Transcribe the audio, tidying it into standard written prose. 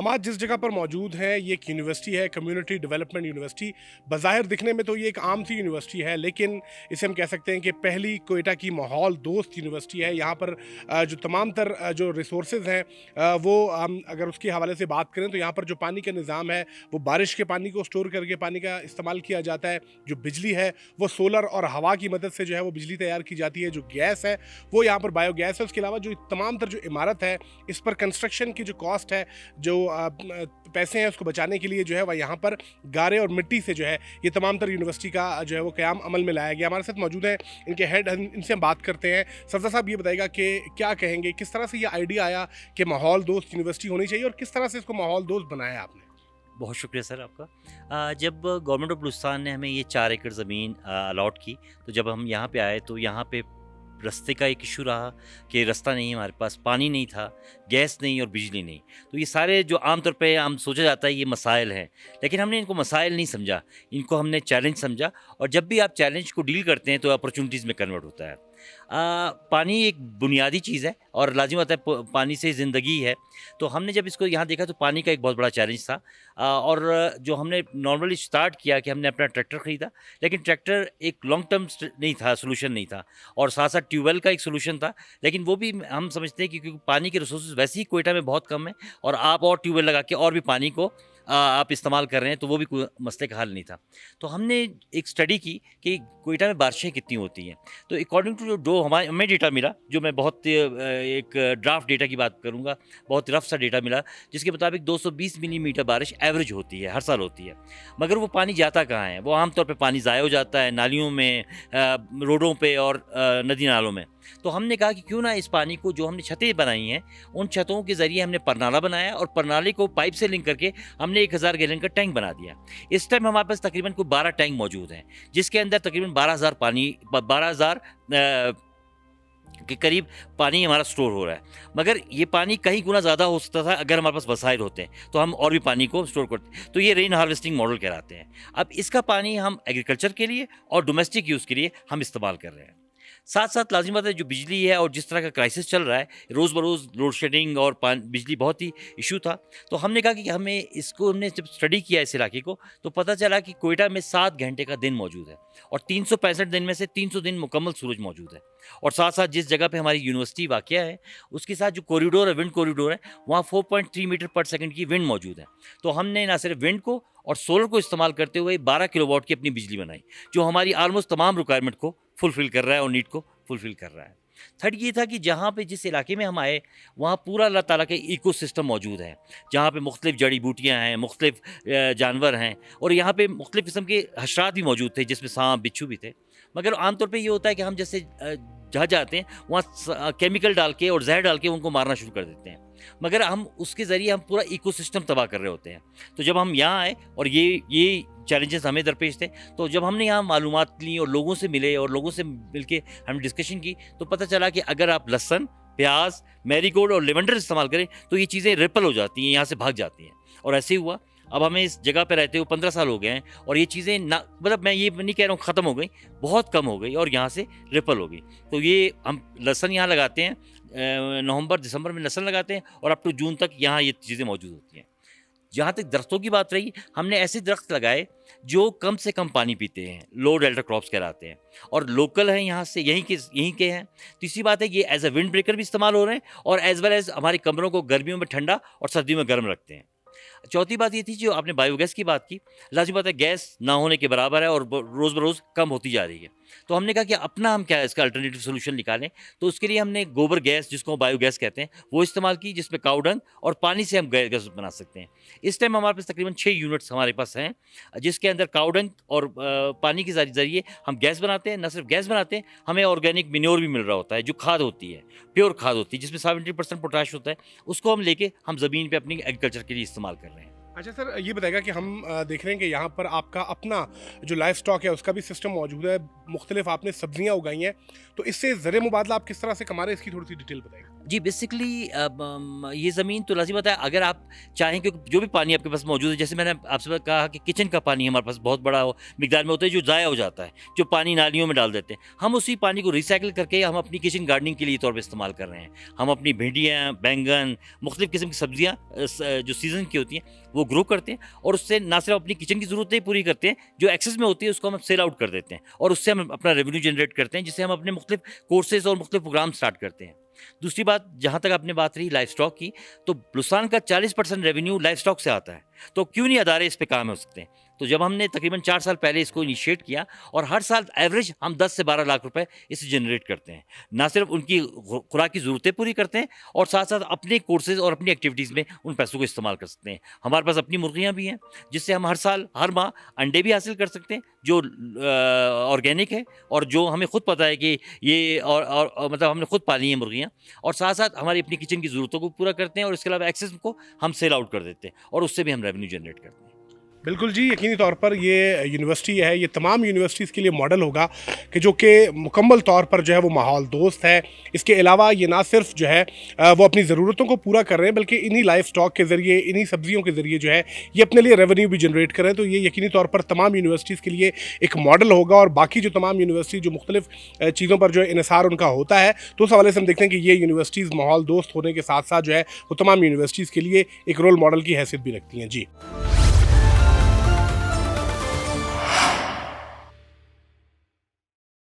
हम आज जिस जगह पर मौजूद हैं ये एक यूनिवर्सिटी है, कम्युनिटी डेवलपमेंट यूनिवर्सिटी। बाज़ाहिर दिखने में तो ये एक आम सी यूनिवर्सिटी है, लेकिन इसे हम कह सकते हैं कि पहली क्वेटा की माहौल दोस्त यूनिवर्सिटी है। यहाँ पर जो तमाम तर जो रिसोर्सेज हैं वो हम अगर उसके हवाले से बात करें तो यहाँ पर जो पानी का निज़ाम है वो बारिश के पानी को स्टोर करके पानी का इस्तेमाल किया जाता है। जो बिजली है वो सोलर और हवा की मदद से जो है वो बिजली तैयार की जाती है। जो गैस है वो यहाँ पर बायोगैस है। उसके अलावा जो तमाम तर जो इमारत है इस पर कंस्ट्रक्शन की जो कॉस्ट है, जो पैसे हैं उसको बचाने के लिए जो है वह यहाँ पर गारे और मिट्टी से जो है ये तमाम तर यूनिवर्सिटी का जो है वो क़याम अमल में लाया गया। हमारे साथ मौजूद हैं इनके हेड, इनसे हम बात करते हैं। सरदार साहब ये बताइएगा कि क्या कहेंगे, किस तरह से ये आइडिया आया कि माहौल दोस्त यूनिवर्सिटी होनी चाहिए और किस तरह से इसको माहौल दोस्त बनाया आपने? बहुत शुक्रिया सर आपका। जब गवर्नमेंट ऑफ बलूचिस्तान ने हमें ये 4 एकड़ ज़मीन अलॉट की, तो जब हम यहाँ पे आए तो यहाँ पे रास्ते का एक इशू रहा कि रास्ता नहीं, हमारे पास पानी नहीं था, गैस नहीं और बिजली नहीं। तो ये सारे जो आम तौर पे हम सोचा जाता है ये मसाइल हैं, लेकिन हमने इनको मसाइल नहीं समझा, इनको हमने चैलेंज समझा। और जब भी आप चैलेंज को डील करते हैं तो अपॉर्चुनिटीज़ में कन्वर्ट होता है। पानी एक बुनियादी चीज़ है और लाजिम होता है, पानी से ज़िंदगी है। तो हमने जब इसको यहाँ देखा तो पानी का एक बहुत बड़ा चैलेंज था। और जो हमने नॉर्मली स्टार्ट किया कि हमने अपना ट्रैक्टर ख़रीदा, लेकिन ट्रैक्टर एक लॉन्ग टर्म नहीं था, सोल्यूशन नहीं था। और साथ साथ ट्यूबवेल का एक सोल्यूशन था, लेकिन वो भी हम समझते हैं कि क्योंकि पानी के रिसोर्सेज वैसे ही कोयटा में बहुत कम है और आप और ट्यूबवेल लगा के और भी पानी को आप इस्तेमाल कर रहे हैं, तो वो भी कोई मसले का हल नहीं था। तो हमने एक स्टडी की कि कोयटा में बारिशें कितनी होती हैं। तो अकॉर्डिंग टू जो हमें डेटा मिला, जो मैं बहुत एक ड्राफ्ट डेटा की बात करूँगा, बहुत रफ सा डेटा मिला, जिसके मुताबिक 220 मिलीमीटर बारिश एवरेज होती है, हर साल होती है। मगर वो पानी जाता कहाँ है? वो आमतौर पे पानी ज़ाया हो जाता है नालियों में, रोडों पे और नदी नालों में। तो हमने कहा कि क्यों ना इस पानी को, जो हमने छतें बनाई हैं, उन छतों के ज़रिए हमने परनाला बनाया और परनाले को पाइप से लिंक करके हमने 1000 गैलन का टैंक बना दिया। इस टाइम हमारे पास तकरीबन कोई 12 टैंक मौजूद हैं, जिसके अंदर तकरीबन 12,000 के करीब पानी हमारा स्टोर हो रहा है। मगर ये पानी कहीं गुना ज़्यादा हो सकता था अगर हमारे पास वसाइल होते हैं, तो हम और भी पानी को स्टोर करते। तो ये रेन हार्वेस्टिंग मॉडल कहलाते हैं। अब इसका पानी हम एग्रीकल्चर के लिए और डोमेस्टिक यूज़ के लिए हम इस्तेमाल कर रहे हैं। साथ साथ लाजिम बात है, जो बिजली है और जिस तरह का क्राइसिस चल रहा है, रोज़ बरोज़ लोड शेडिंग और बिजली बहुत ही इशू था। तो हमने कहा कि हमने जब स्टडी किया इस इलाके को, तो पता चला कि कोयटा में 7 घंटे का दिन मौजूद है और 365 दिन में से 300 दिन मुकम्मल सूरज मौजूद है। और साथ साथ जिस जगह पे हमारी यूनिवर्सिटी वाक़या है, उसके साथ जो कॉरिडोर है, विंड कॉरिडोर है, वहाँ 4.3 मीटर पर सेकंड की विंड मौजूद है। तो हमने ना सिर्फ विंड को और सोलर को इस्तेमाल करते हुए 12 किलोवाट की अपनी बिजली बनाई, जो हमारी ऑलमोस्ट तमाम रिक्वायरमेंट को फुलफ़िल कर रहा है और नीड को फुलफ़िल कर रहा है। थर्ड ये था कि जहाँ पे जिस इलाके में हम आए, वहाँ पूरा अल्लाह ताला का इकोसिस्टम मौजूद है, जहाँ पे मुख्तलिफ़ जड़ी-बूटियाँ हैं, मुख्तलिफ़ जानवर हैं और यहाँ पे मुख्तलिफ़ किस्म के हशरात भी मौजूद थे, जिसमें साँप, बिच्छू भी थे। मगर आमतौर पे ये होता है कि हम जैसे जहाँ जाते हैं, वहाँ केमिकल डाल के और ज़हर डाल के उनको मारना शुरू कर देते हैं। मगर हम उसके ज़रिए हम पूरा इकोसिस्टम तबाह कर रहे होते हैं। तो जब हम यहाँ आए और ये चैलेंजेस हमें दरपेश थे, तो जब हमने यहाँ मालूमात ली और लोगों से मिले और लोगों से मिलके हमने डिस्कशन की, तो पता चला कि अगर आप लहसुन, प्याज, मैरीगोल्ड और लेवेंडर इस्तेमाल करें तो ये चीज़ें रिपल हो जाती हैं, यहाँ से भाग जाती हैं। और ऐसे ही हुआ। अब हमें इस जगह पे रहते हुए 15 साल हो गए हैं और ये चीज़ें ना, मतलब मैं ये नहीं कह रहा हूँ ख़त्म हो गई, बहुत कम हो गई और यहाँ से रिपल हो गई। तो ये हम लहसुन यहाँ लगाते हैं, नवंबर दिसंबर में लहसुन लगाते हैं और अप टू जून तक यहाँ ये चीज़ें मौजूद होती हैं। जहाँ तक दरख्तों की बात रही, हमने ऐसे दरख्त लगाए जो कम से कम पानी पीते हैं, लो डेल्टा क्रॉप्स कहलाते हैं और लोकल हैं, यहाँ से यहीं के हैं। तीसरी बात है, ये एज अ विंड ब्रेकर भी इस्तेमाल हो रहे हैं और एज वेल एज हमारे कमरों को गर्मियों में ठंडा और सर्दियों में गर्म रखते हैं। चौथी बात ये थी, जो आपने बायोगैस की बात की, लाज़िम बात है गैस ना होने के बराबर है और रोज़ बरोज़ कम होती जा रही है। तो हमने कहा कि अपना हम क्या इसका अल्टरनेटिव सोल्यूशन निकालें। तो उसके लिए हमने गोबर गैस, जिसको बायोगैस कहते हैं, वो इस्तेमाल की, जिसमें काऊ डंग और पानी से हम गैस बना सकते हैं। इस टाइम हमारे पास तकरीबन 6 यूनिट्स हमारे पास हैं, जिसके अंदर काऊ डंग और पानी के ज़रिए हम गैस बनाते हैं। न सिर्फ गैस बनाते हैं, हमें ऑर्गेनिक मैन्योर भी मिल रहा होता है, जो खाद होती है, प्योर खाद होती है, जिसमें 70% पोटाश होता है। उसको हम लेके हम ज़मीन पे अपनी एग्रीकल्चर के लिए इस्तेमाल कर रहे हैं। अच्छा सर, ये बताएगा कि हम देख रहे हैं कि यहाँ पर आपका अपना जो लाइफ स्टॉक है उसका भी सिस्टम मौजूद है, मुख्तलिफ आपने सब्जियाँ उगाई हैं, तो इससे ज़र मुबादला आप किस तरह से कमा रहे हैं, इसकी थोड़ी सी डिटेल बताएगा। जी, बेसिकली ये ज़मीन तो लाज़िम बात है, अगर आप चाहें, क्योंकि जो भी पानी आपके पास मौजूद है, जैसे मैंने आपसे कहा कि किचन का पानी हमारे पास बहुत बड़ा मिकदार में होता है जो ज़ाया हो जाता है, जो पानी नालियों में डाल देते हैं। हम उसी पानी को रिसाइकिल करके हम अपनी किचन गार्डनिंग के लिए तौर पे इस्तेमाल कर रहे हैं। हम अपनी भिंडियाँ, बैंगन, मुख्तलिफ़ किस्म की सब्ज़ियाँ जो सीज़न की होती हैं, वो ग्रो करते हैं और उससे ना सिर्फ अपनी किचन की ज़रूरतें ही पूरी करते हैं, जो एक्सेस में होती है उसको हम सेल आउट कर देते हैं और उससे हम अपना रेवेन्यू जनरेट करते हैं, जिससे हम अपने मुख्तलिफ़ कोर्सेज़ और मुख्तलिफ़ प्रोग्राम स्टार्ट करते हैं। दूसरी बात, जहाँ तक आपने बात रही लाइफ स्टॉक की, तो बलूचिस्तान का 40% रेवेन्यू लाइफ स्टॉक से आता है, तो क्यों नहीं अदारे इस पे काम हो सकते हैं। तो जब हमने तकरीबन 4 साल पहले इसको इनिशिएट किया और हर साल एवरेज हम 10 से 12 लाख रुपए इससे जनरेट करते हैं। ना सिर्फ उनकी खुराक की ज़रूरतें पूरी करते हैं और साथ-साथ अपने कोर्सेज़ और अपनी एक्टिविटीज़ में उन पैसों को इस्तेमाल कर सकते हैं। हमारे पास अपनी मुर्गियाँ भी हैं, जिससे हम हर साल, हर माह अंडे भी हासिल कर सकते हैं, जो ऑर्गेनिक है और जो हमें खुद पता है कि ये और मतलब हमने खुद पाली हैं मुर्गियाँ, और साथ-साथ हमारी अपनी किचन की ज़रूरतों को पूरा करते हैं और इसके अलावा एक्सेस को हम सेल आउट कर देते हैं और उससे भी हम रेवेन्यू जनरेट करते हैं। बिल्कुल जी, यकीनी तौर पर ये यूनिवर्सिटी है, ये तमाम यूनिवर्सिटीज़ के लिए मॉडल होगा कि जो कि मुकम्मल तौर पर जो है वो माहौल दोस्त है। इसके अलावा ये ना सिर्फ जो है वो अपनी ज़रूरतों को पूरा कर रहे हैं, बल्कि इन्हीं लाइफ स्टॉक के ज़रिए, इन्हीं सब्जियों के ज़रिए जो है ये अपने लिए रेवेन्यू भी जनरेट कर रहे हैं। तो ये यकीनी तौर पर तमाम यूनिवर्सिटीज़ के लिए एक मॉडल होगा और बाकी जो तमाम यूनिवर्सिटी जो मुख्तलिफ चीज़ों पर जो है इन्हिसार उनका होता है, तो उस हवाले से हम देखते हैं कि ये यूनिवर्सिटीज़ माहौल दोस्त होने के साथ साथ जो है वो तमाम यूनिवर्सिटीज़ के लिए एक रोल मॉडल की हैसियत भी रखती हैं। जी।